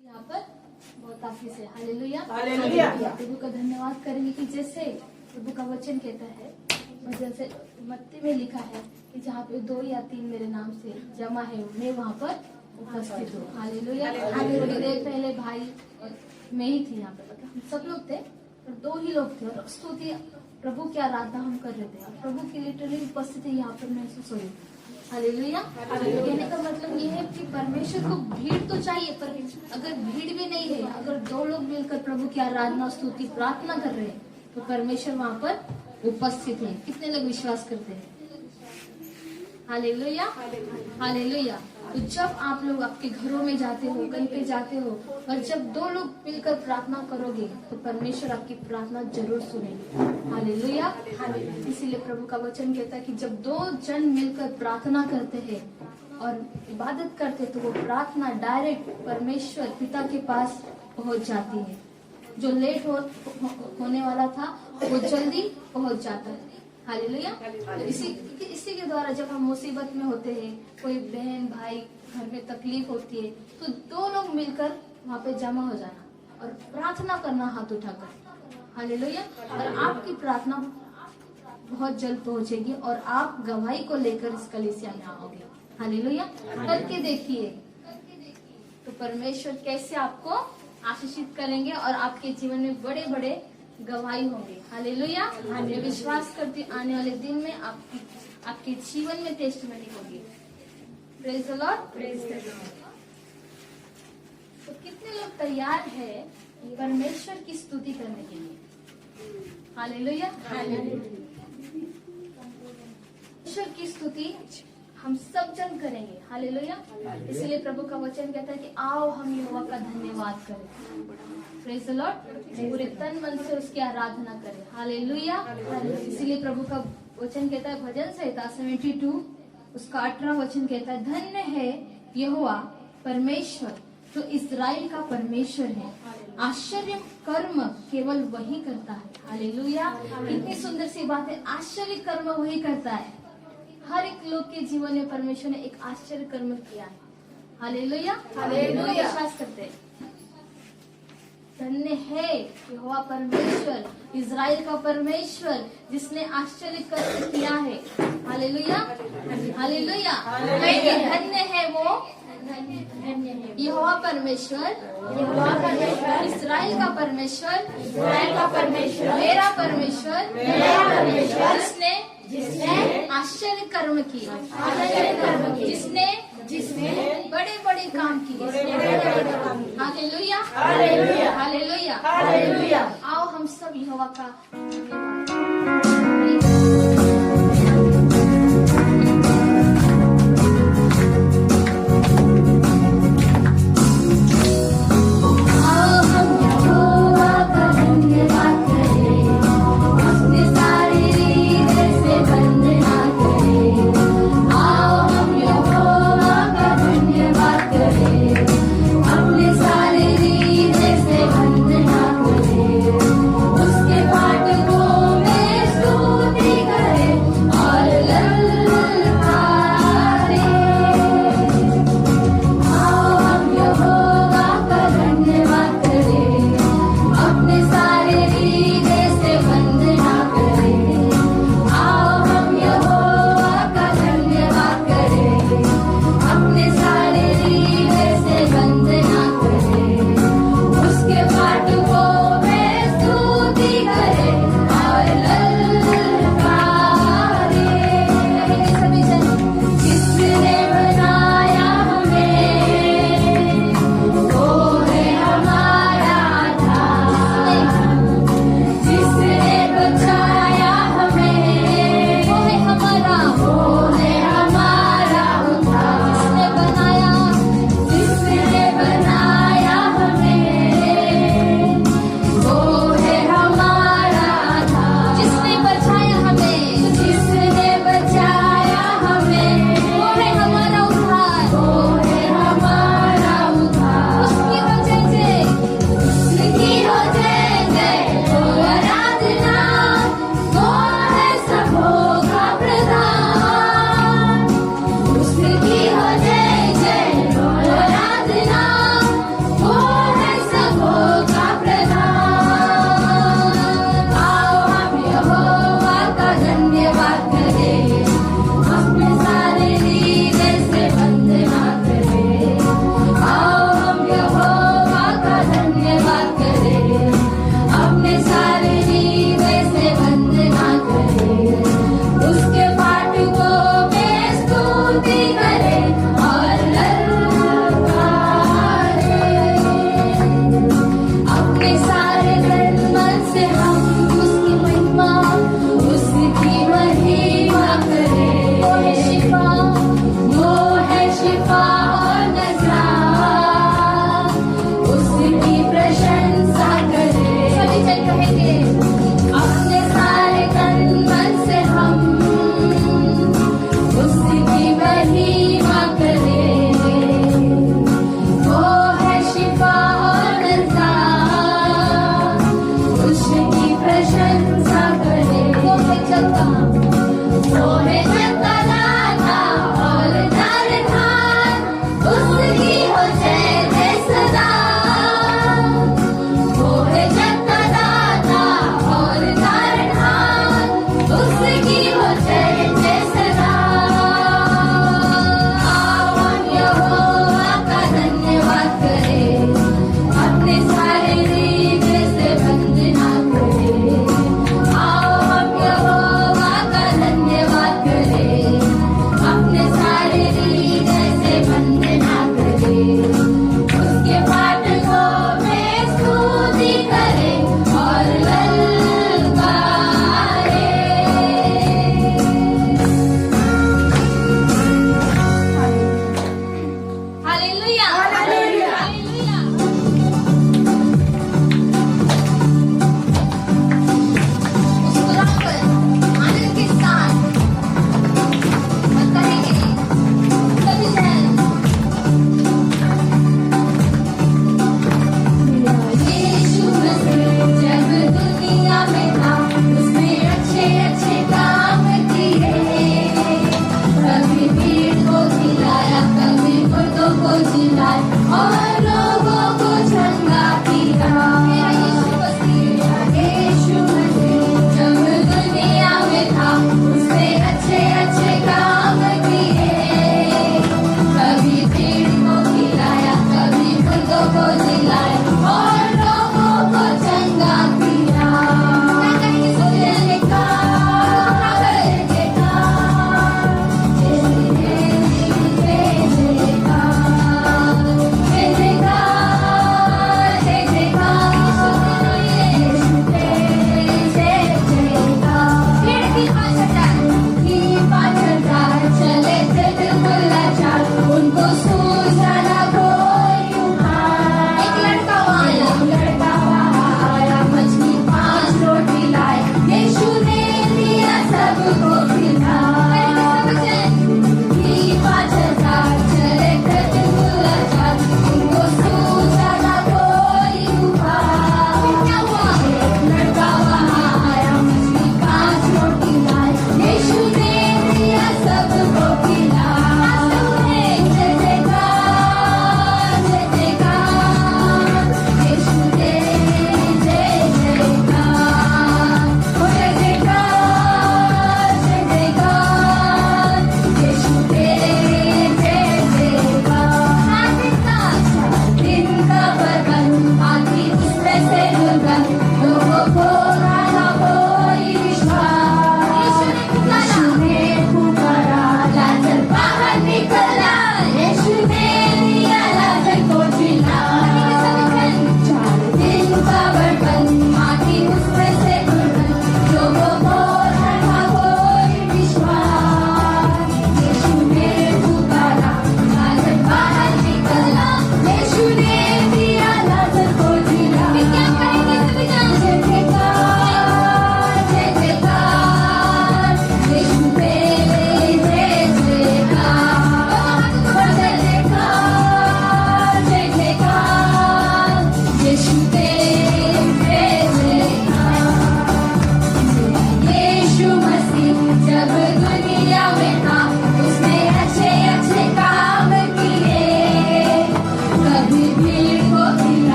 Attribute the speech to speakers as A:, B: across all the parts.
A: यहाँ पर बहुत काफी से हालेलुया
B: हालेलुया।
A: प्रभु का धन्यवाद करेंगे कि जैसे प्रभु का वचन कहता है और जैसे मत्ती में लिखा है कि जहाँ पे 2 या 3 मेरे नाम से जमा है मैं वहाँ पर उपस्थित हूँ। हालेलुया। थोड़ी देर पहले भाई और मैं ही थी यहाँ पे, मतलब हम सब लोग थे और 2 ही लोग थे और स्तुति प्रभु की आराधना हम कर रहे थे और प्रभु की लिटरली उपस्थिति यहाँ पर महसूस हुई। हालेलुया। कहने का मतलब ये है कि परमेश्वर को भीड़ तो चाहिए, पर अगर भीड़ भी नहीं है, अगर 2 लोग मिलकर प्रभु की आराधना स्तुति प्रार्थना कर रहे हैं तो परमेश्वर वहाँ पर उपस्थित है। कितने लोग विश्वास करते हैं? Hallelujah hallelujah. तो जब आप लोग आपके घरों में जाते हो, कहीं पे जाते हो और जब 2 लोग मिलकर प्रार्थना करोगे तो परमेश्वर आपकी प्रार्थना जरूर सुनेंगे। हालेलुया। इसीलिए प्रभु का वचन कहता है कि जब 2 जन मिलकर प्रार्थना करते हैं और इबादत करते हैं तो वो प्रार्थना डायरेक्ट परमेश्वर पिता के पास पहुंच जाती है। जो लेट होने वाला था वो जल्दी पहुंच जाता है। हालेलुया। तो इसी के द्वारा जब हम मुसीबत में होते हैं, कोई बहन भाई घर में तकलीफ होती है तो 2 लोग मिलकर वहाँ पे जमा हो जाना और प्रार्थना करना हाथ उठाकर। हालेलुया। और आपकी प्रार्थना बहुत जल्द पहुंचेगी और आप गवाही को लेकर इस कलीसिया में आओगे। हालेलुया। करके देखिए तो परमेश्वर कैसे आपको आशीषित करेंगे और आपके जीवन में बड़े बड़े गवाही होंगे। हालेलुया। मैं विश्वास करती हूँ आने वाले दिन में आपके जीवन में टेस्टमनी होगी। Praise the Lord. Praise the Lord. तो कितने लोग तैयार है परमेश्वर की स्तुति करने के लिए? हालेलुया। परमेश्वर की स्तुति हम सब जन करेंगे। हालेलुया। इसलिए प्रभु का वचन कहता है कि आओ हम यहोवा का धन्यवाद करें। Praise the Lord. पूरे तन मन से उसकी आराधना करें। हालेलुया। इसीलिए प्रभु का वचन कहता है भजन संहिता 72 उसका 18वां वचन कहता है धन्य है यहोवा परमेश्वर जो इस्राएल का परमेश्वर है, आश्चर्य कर्म केवल वही करता है। हालेलुया। कितनी सुंदर सी बात है, आश्चर्य कर्म वही करता है। हर एक लोग के जीवन में परमेश्वर ने एक आश्चर्य कर्म किया है। हालेलुया। हालेलुया। विश्वास करते हैं धन्य है यहोवा परमेश्वर इज़राइल का परमेश्वर जिसने आश्चर्य कर्म किया है। Hallelujah hallelujah. धन्य है वो यहोवा परमेश्वर इज़राइल का परमेश्वर मेरा परमेश्वर जिसने आश्चर्य कर्म किए, जिसने बड़े बड़े काम किए। Hallelujah hallelujah hallelujah. आओ हम सब यहोवा का
C: उसके पाठ
A: स्तुति करें और ललकारें। अपने सारे तन मन से हम उसकी महिमा करें। वो है शिफा और नजात, उसकी प्रशंसा करें। सभी जन कहेंगे अपने सारे तन मन से हम उसकी महिमा करें। वो है शिफा और नजात, उसकी प्रशंसा करें। वो है जगता दाता और तारनहार, उसकी हो जय जय सदा। वो है जगता दाता और तारनहार, उसकी हो जय जय सदा। आओ हम यहोवा का धन्यवाद करें, अपने सारे हृदय से वंदना करें। आओ हम यहोवा का धन्यवाद करें, अपने सारे हृदय से वंदना करें। उसके फाटकों में स्तुति करें और ललकारें। Hallelujah hallelujah hallelujah. मुस्कुराकर आनंद के साथ और कहेंगे सभी जन, यीशु मसीह जब दुनिया में था, उसने अच्छे अच्छे काम किए। कभी भीड़ को खिलाया, कभी मुर्दों को जिलाया और लोगों को चंगा किया। मेरा यीशु मसीह जब दुनिया में था, उसने अच्छे अच्छे काम किए। कभी भीड़ को खिलाया, कभी मुर्दों को जिलाया और लोगों को चंगा किया। जय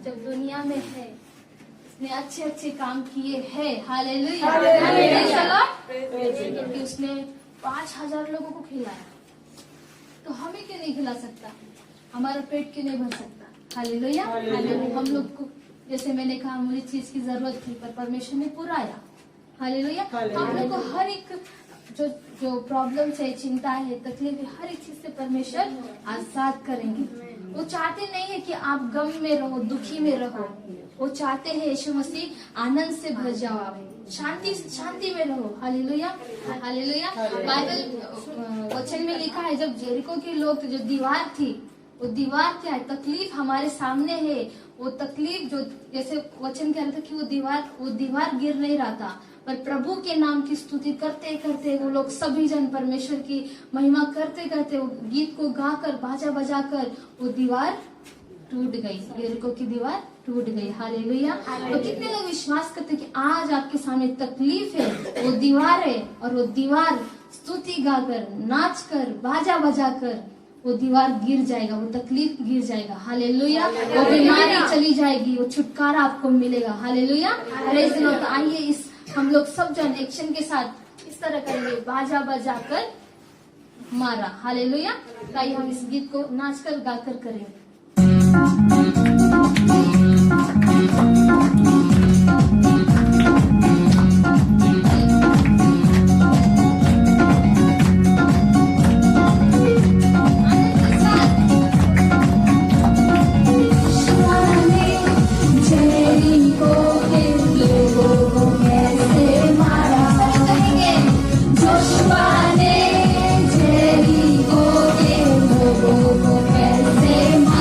A: जब दुनिया में है, उसने अच्छे अच्छे काम किए हैं। हालेलुया। क्योंकि उसने 5,000 लोगों को खिलाया, तो हमें क्यों नहीं खिला सकता? हमारा पेट क्यों नहीं भर सकता? हालेलुया। हम लोग को, जैसे मैंने कहा, मुझे चीज की जरूरत थी, पर परमेश्वर ने पुराया। हालेलुया। हम लोग को हर एक जो प्रॉब्लम्स है, चिंता है, तकलीफ है, हर एक चीज से परमेश्वर आजाद करेंगे। वो चाहते नहीं है कि आप गम में रहो, दुखी में रहो। वो चाहते हैं यीशु मसीह आनंद से भर जाओ, आप शांति में रहो। हालेलुया। हालेलुया। बाइबल वचन में लिखा है, जब जेरिको के लोग, जो दीवार थी, वो दीवार क्या है? तकलीफ हमारे सामने है। वो तकलीफ जो, जैसे वचन कह रहा था कि वो दीवार गिर नहीं रहा था, पर प्रभु के नाम की स्तुति करते करते वो लोग सभी जन परमेश्वर की महिमा करते करते, वो गीत को गाकर, बाजा बजाकर वो दीवार टूट गई। यरीको की दीवार टूट गई। हालेलुया। तो कितने लोग विश्वास करते कि आज आपके सामने तकलीफ है, वो दीवार है, और वो दीवार स्तुति गाकर, नाच कर, बाजा बजाकर वो दीवार गिर जाएगा, वो तकलीफ गिर जाएगा। हालेलुया। वो बीमारी चली जाएगी, वो छुटकारा आपको मिलेगा। हालेलुया। Praise the Lord. आइए इस हम लोग सब जन एक्शन के साथ इस तरह करेंगे, बाजा बजाकर मारा। हालेलुया। ताकि हम इस गीत को नाचकर गाकर करेंगे।
B: Joshua ने जेरिको के लोगों को कैसे मारा।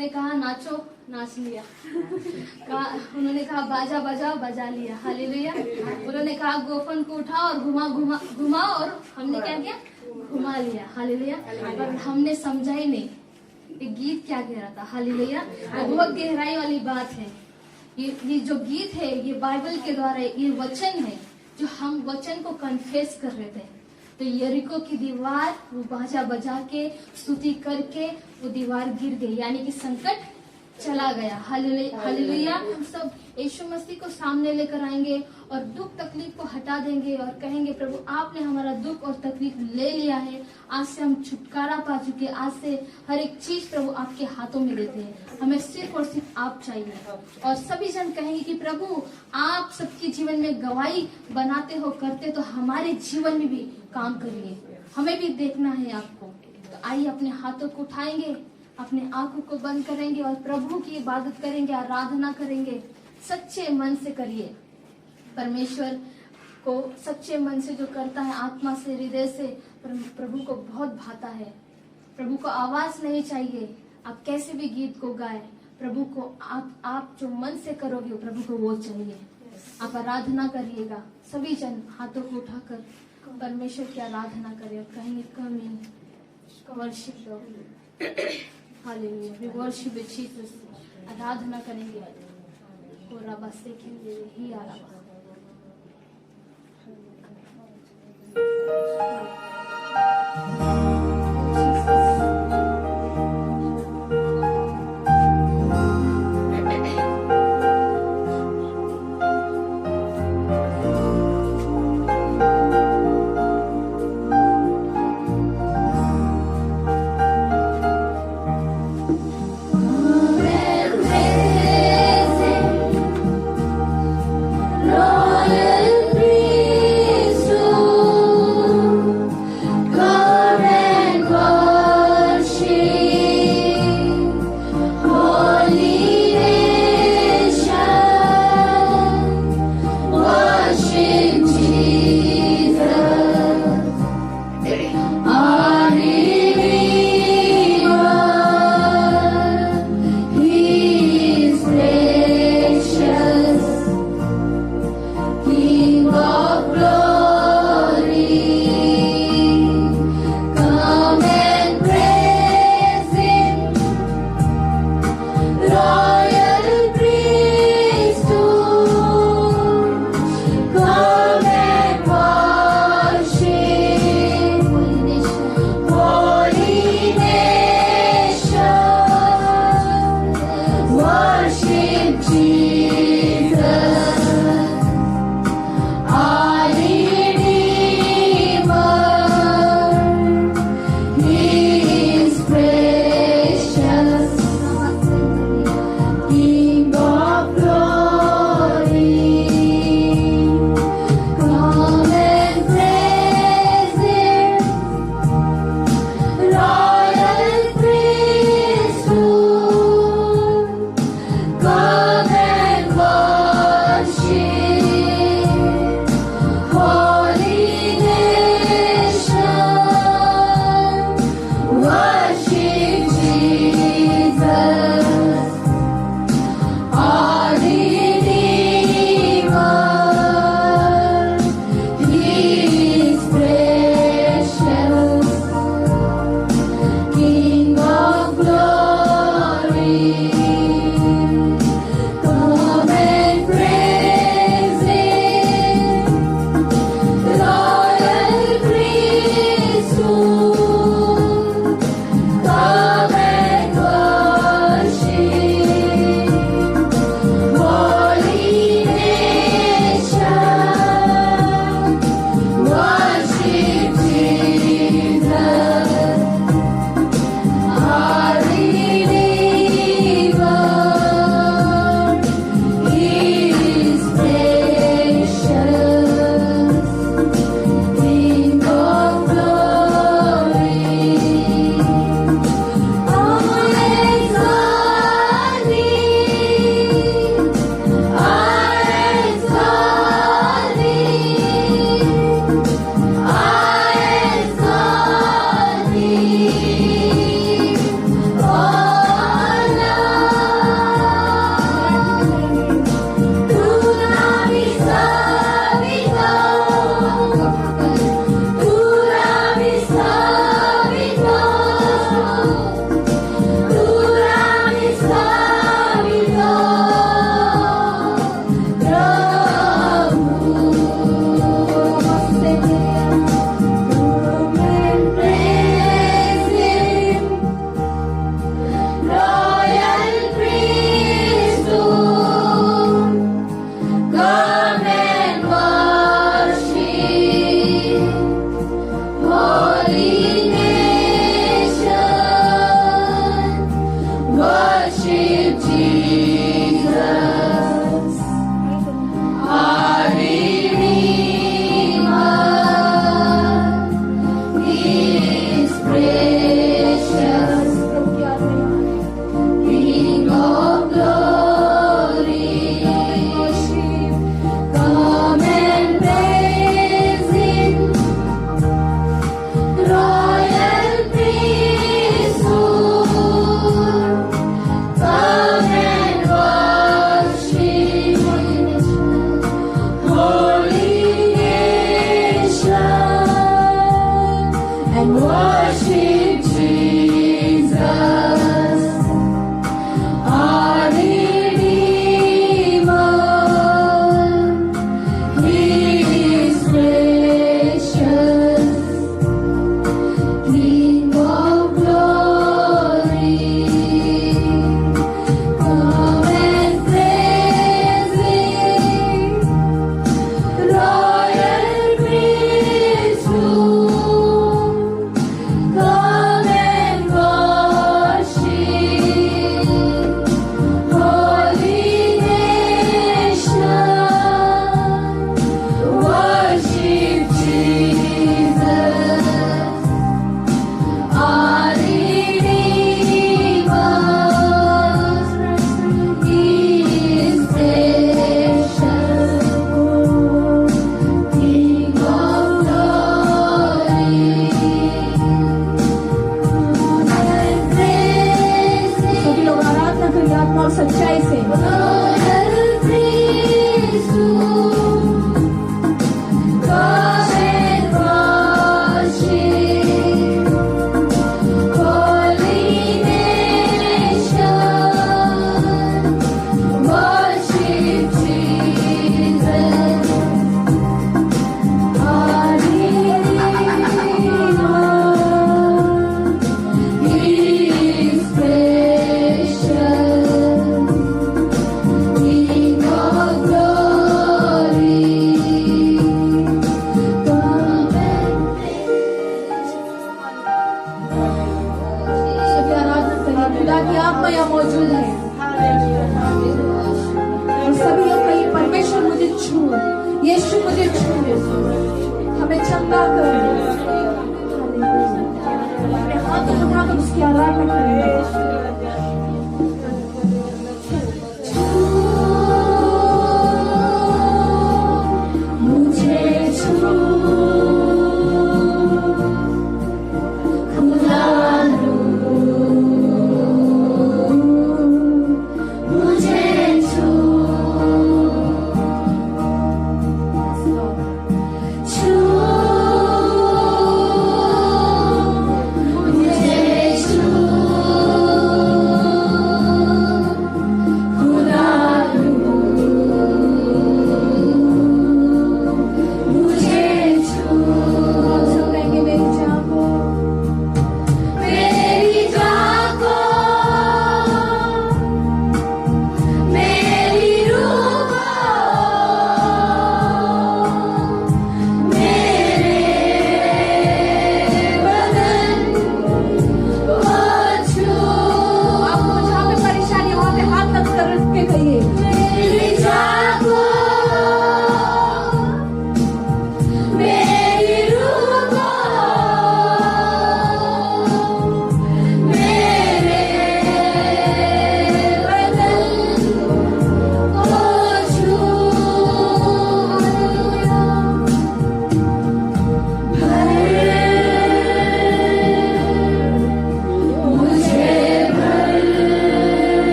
A: ने कहा नाचो, नाच लिया। उन्होंने कहा बाजा बजाओ, बजा लिया। हालेलुया। उन्होंने कहा गोफन को उठाओ और घुमाओ और हमने क्या किया? घुमा लिया। हालेलुया। पर हमने समझा ही नहीं ये गीत क्या कह रहा था। हालेलुया। बहुत गहराई वाली बात है। ये जो गीत है ये बाइबल के द्वारा ये वचन है जो हम वचन को कन्फेस कर रहे थे। तो यरीको की दीवार वो बाजा बजा के स्तुति करके वो दीवार गिर गई, यानी कि संकट चला गया। हालेलुया। हम सब यीशु मसीह को सामने लेकर आएंगे और दुख तकलीफ को हटा देंगे और कहेंगे प्रभु आपने हमारा दुख और तकलीफ ले लिया है, आज से हम छुटकारा पा चुके, आज से हर एक चीज प्रभु आपके हाथों में देते हैं, हमें सिर्फ और सिर्फ आप चाहिए। और सभी जन कहेंगे कि प्रभु आप सबके जीवन में गवाही बनाते हो, करते तो हमारे जीवन में भी काम करिए, हमें भी देखना है आपको। तो आइए अपने हाथों को उठाएंगे, अपने आंखों को बंद करेंगे और प्रभु की इबादत करेंगे, आराधना करेंगे। सच्चे मन से करिए। परमेश्वर को सच्चे मन से जो करता है, आत्मा से, हृदय से, प्रभु को बहुत भाता है। प्रभु को आवाज नहीं चाहिए, आप कैसे भी गीत को गाए, प्रभु को आप जो मन से करोगे प्रभु को वो चाहिए। आप आराधना करिएगा। सभी जन हाथों को उठाकर परमेश्वर की आराधना करें और कहेंगे come in worship lord. Hallelujah. We worship Jesus. आराधना करेंगे। कोराबा सेखेंगे ही आराबा।
B: True.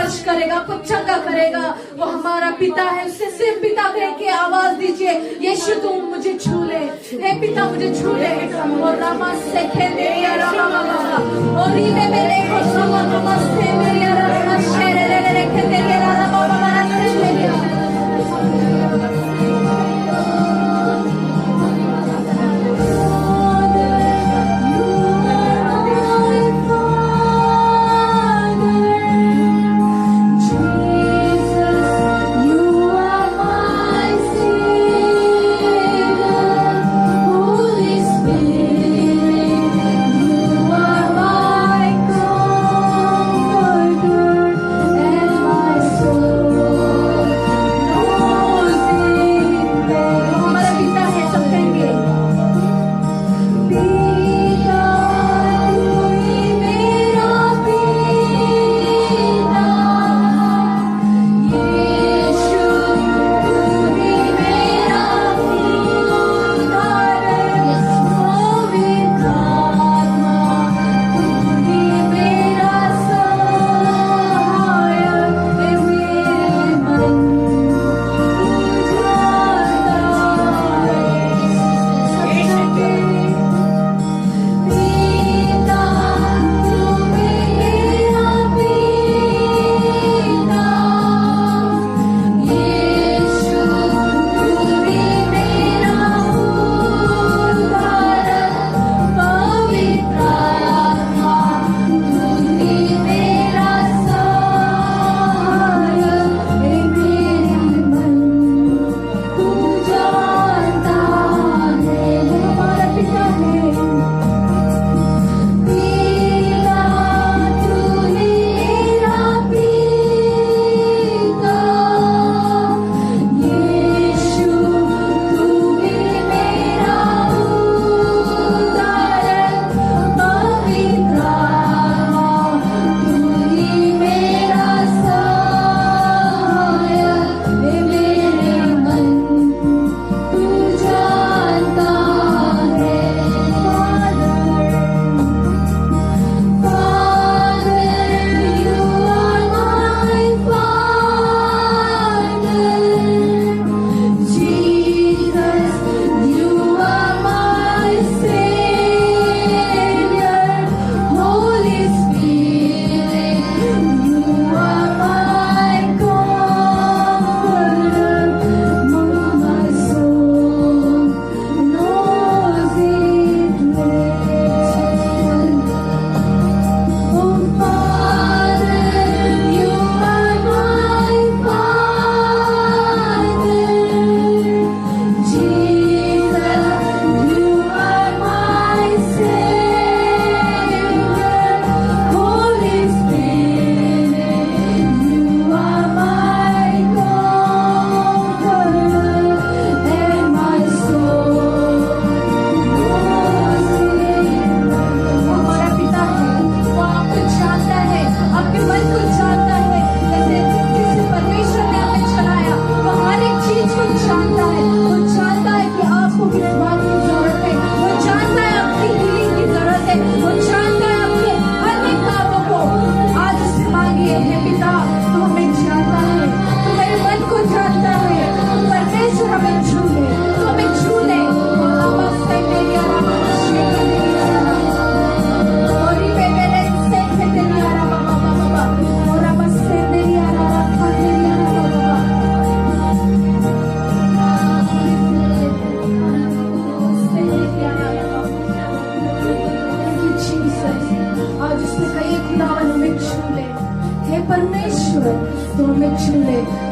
B: स्पर्श करेगा, आपको चंगा करेगा। वो हमारा पिता है, उससे सिर्फ पिता कह के आवाज दीजिए, यीशु तुम मुझे छू ले, हे पिता मुझे छू ले। और रामा से खेले या रामा बाबा और ये मेरे को सुनो नमस्ते मेरे रामा शेरे रे रे खेले या रामा बाबा मना से ले लिया।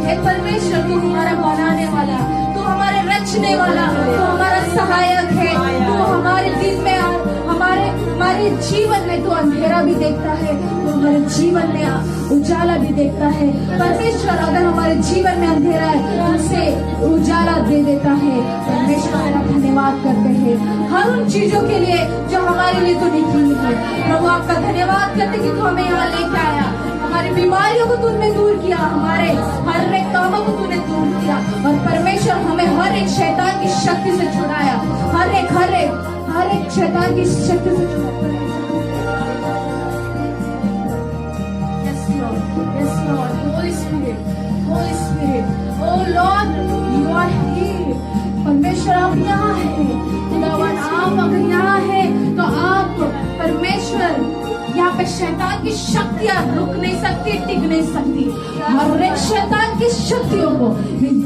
B: हे परमेश्वर, तू हमारा बनाने वाला, तू हमारे रचने वाला, तू हमारा सहायक है। तू हमारे दिन में हमारे जीवन में तू अंधेरा भी देखता है, तू हमारे जीवन में उजाला भी देखता है। परमेश्वर, अगर हमारे जीवन में अंधेरा है, उसे उजाला दे देता है। परमेश्वर, तेरा धन्यवाद करते हैं हर उन चीजों के लिए जो हमारे लिए तूने की है। प्रभु, आपका धन्यवाद करते कि तू हमें यहाँ लेके आया, हमारी बीमारियों को तूने दूर किया, हमारे हर एक कामों को तूने दूर किया। और परमेश्वर, हमें हर एक शैतान की शक्ति से छुड़ाया, हर एक शैतान की शक्ति से छुड़ाया। Yes Lord, yes Lord. आप यहाँ है खुदावन, आप अगर यहाँ है तो आप परमेश्वर, यहाँ पे शैतान की शक्तियां रुक नहीं सकती, टिक नहीं सकती। हर एक शैतान की शक्तियों को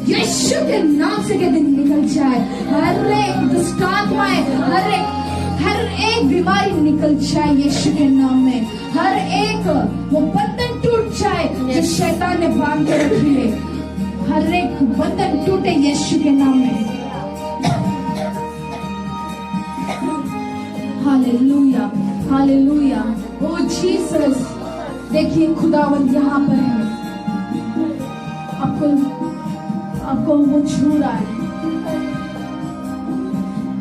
B: यीशु के नाम से के दिन निकल जाए। हर एक दुष्ट आत्माएं, हर एक बीमारी निकल जाए यीशु के नाम में। हर एक वो बंधन टूट जाए जो शैतान ने बांध के रखी है। हर एक बंधन टूटे यीशु के नाम में। Hallelujah, hallelujah. ओ जीसस, देखिए खुदावंद यहाँ पर है, आपको वो छू रहा है।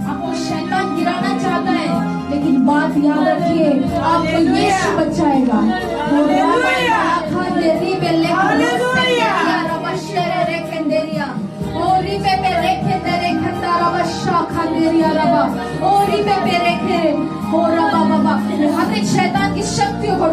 B: आपको शैतान गिराना चाहता है, लेकिन बात याद रखिए, आपको यीशु बचाएगा। हर एक शैतान की शक्तियों को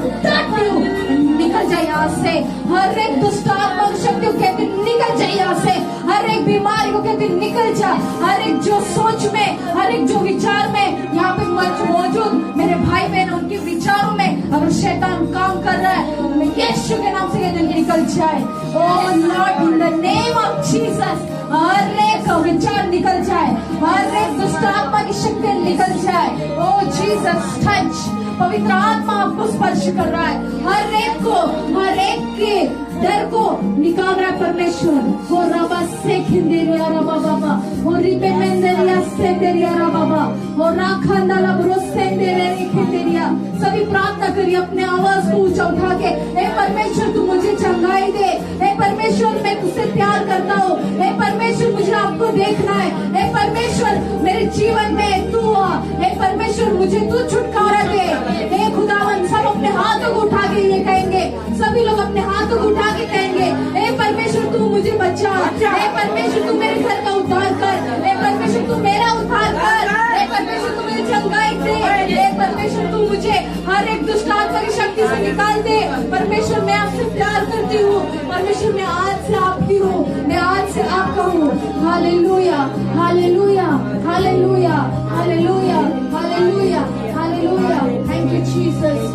B: निकल जाए यहाँ से। हर एक दुष्ट आत्मा की शक्तियों कहते निकल जाए यहाँ से। हर एक बीमारी को कहते निकल जा। हर एक जो सोच में, हर एक जो विचार में यहाँ पे मौजूद मेरे भाई बहन, उनके विचारों में अगर शैतान काम कर रहा है, मैं यीशु के नाम से कहते निकल जाए। Oh lord, in the name of Jesus, हर एक विचार निकल जाए, हर एक दुष्ट आत्मा की शक्ति निकल जाए। ओ जीसस, टच, पवित्र आत्मा आपको स्पर्श कर रहा है। हर एक को, हर एक के डर को निकाल रहा है परमेश्वर। हो रबा से खिंदेरिया रबा बाबा, हो रिपे मेंदेरिया से तेरिया रबा बाबा, हो राखंदाला ब्रोसे तेरे खिंदेरिया। सभी प्रार्थना करिए अपने आवाज को ऊंचा उठा के, हे परमेश्वर तू मुझे चंगाई दे। हे परमेश्वर मैं तुझसे प्यार करता हूँ। हे परमेश्वर मुझे आपको देखना है। हे परमेश्वर मेरे जीवन में तू आ। हे परमेश्वर मुझे तू छुटकारा दे। हे खुदावन, सब अपने हाथों को उठा के ये कहेंगे, सभी लोग अपने हाथों को उठा के कहेंगे, हे परमेश्वर तू मुझे बचा। हे परमेश्वर तू मेरे घर का उद्धार कर। हे परमेश्वर तू मेरा उद्धार कर। हे परमेश्वर तू मेरी चंगाई दे। हे परमेश्वर तू मुझे हर एक दुष्ट आत्मा की शक्ति से निकाल दे। परमेश्वर मैं आपसे प्यार करती हूँ। परमेश्वर मैं आज से आपकी हूँ, मैं आज से आपका हूँ। Hallelujah, hallelujah, hallelujah, hallelujah, hallelujah, hallelujah. Thank you Jesus.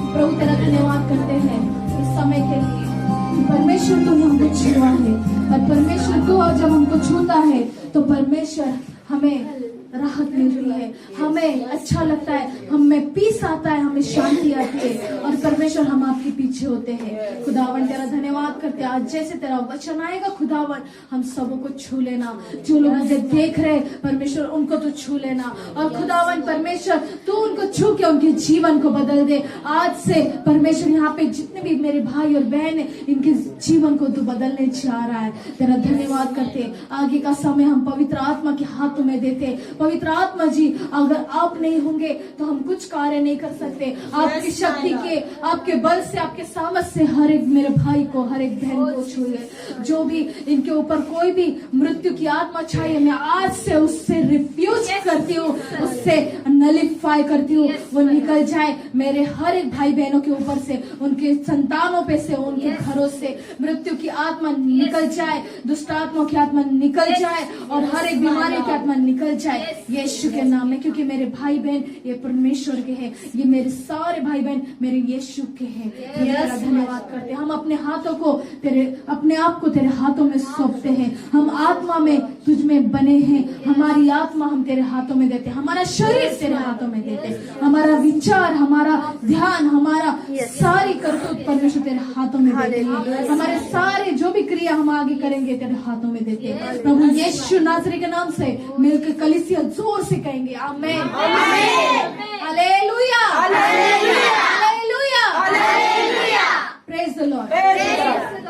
B: प्रभु तेरा धन्यवाद करते हैं इस समय के लिए। परमेश्वर तुम हमको छुआ है, और परमेश्वर तू जब हमको छूता है तो परमेश्वर हमें राहत मिलती है, हमें अच्छा लगता है, हमें पीस आता है, हमें शांति आती है, और परमेश्वर हम आपके पीछे होते हैं। खुदावन तेरा धन्यवाद करते हैं। आज जैसे तेरा वचन आएगा खुदावन, हम सबों को छू लेना। जो लोग मुझे देख रहे परमेश्वर उनको तो छू लेना, और खुदावन परमेश्वर तू उनको छू के उनके जीवन को बदल दे। आज से परमेश्वर यहाँ पे जितने भी मेरे भाई और बहन है, इनके जीवन को तू बदलने जा रहा है। तेरा धन्यवाद करते। आगे का समय हम पवित्र आत्मा के हाथों में देते। पवित्र आत्मा जी, अगर आप नहीं होंगे तो हम कुछ कार्य नहीं कर सकते। आपकी शक्ति के, आपके बल से, आपके सामर्थ से हर एक मेरे भाई को, हर एक बहन को छूए। जो भी इनके ऊपर कोई भी मृत्यु की आत्मा छाई है, मैं आज से उससे रिफ्यूज करती हूँ, उससे नलिफाई करती हूँ। वो निकल जाए मेरे हर एक भाई बहनों के ऊपर से, उनके संतानों पे से, उनके घरों से मृत्यु की आत्मा निकल जाए, दुष्ट आत्मा की आत्मा निकल जाए, और हर एक बीमारी की आत्मा निकल जाए यीशु के नाम में। क्योंकि मेरे भाई बहन ये परमेश्वर के हैं, ये मेरे सारे भाई बहन मेरे यीशु के हैं। तेरा धन्यवाद करते हैं। हम अपने हाथों को तेरे, अपने आप को तेरे हाथों में सौंपते हैं। हम आत्मा में तुझ में बने हैं, हमारी आत्मा हम तेरे हाथों में देते हैं, हमारा शरीर तेरे हाथों में देते हैं, हमारा विचार, हमारा ध्यान, हमारा सारी करतूत परमेश्वर तेरे हाथों में देते हैं। हमारे सारे जो भी क्रिया हम आगे करेंगे तेरे हाथों में देते हैं। प्रभु यीशु नासरी के नाम से मिलकर कलीसिया जोर से कहेंगे आमीन, आमीन, hallelujah, hallelujah, hallelujah, praise the Lord.